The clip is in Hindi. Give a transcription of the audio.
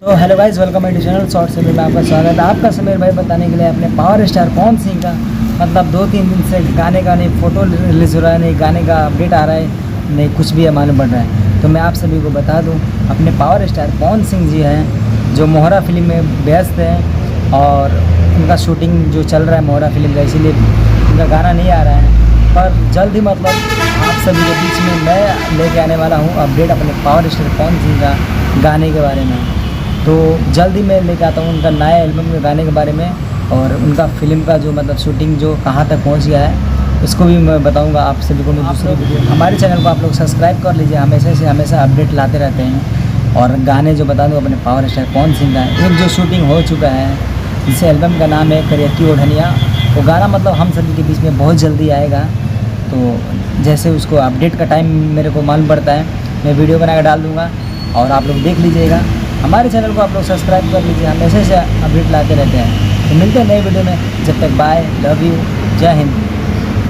तो hello guys, welcome my channel short Sameer में आपका स्वागत है। आपका समीर भाई बताने के लिए अपने पावर स्टार पवन सिंह का मतलब 2-3 दिन से गाने का नहीं फोटो रिलीज़ हो रहा है, नहीं गाने का अपडेट आ रहा है, नहीं कुछ भी मालूम पड़ रहा है। तो मैं आप सभी को बता दूं, अपने पावर स्टार पवन सिंह जी हैं जो मोहरा फिल्म में व्यस्त हैं और उनका शूटिंग जो चल रहा है मोहरा फिल्म का, इसीलिए उनका गाना नहीं आ रहा है। पर जल्द ही मतलब आप सभी के बीच में मैं लेके आने वाला हूँ अपडेट अपने पावर स्टार पवन सिंह का गाने के बारे में। तो जल्दी मैं लेके आता हूँ उनका नया एल्बम के गाने के बारे में और उनका फ़िल्म का जो मतलब शूटिंग जो कहाँ तक पहुँच गया है उसको भी मैं बताऊँगा आप सभी को। मैं दूसरी वीडियो हमारे चैनल को आप लोग सब्सक्राइब कर लीजिए, हमेशा से हमेशा अपडेट लाते रहते हैं। और गाने जो बता दूँ अपने पावर स्टार पवन सिंह का एक जो शूटिंग हो चुका है, जिस एल्बम का नाम है करियक्की ओढ़निया, वो गाना मतलब हम सभी के बीच में बहुत जल्दी आएगा। तो जैसे उसको अपडेट का टाइम मेरे को मालूम पड़ता है, मैं वीडियो बना कर डाल दूँगा और आप लोग देख लीजिएगा। हमारे चैनल को आप लोग सब्सक्राइब कर लीजिए, हमेशा से अपडेट लाते रहते हैं। तो मिलते हैं नए वीडियो में, जब तक बाय, लव यू, जय हिंद।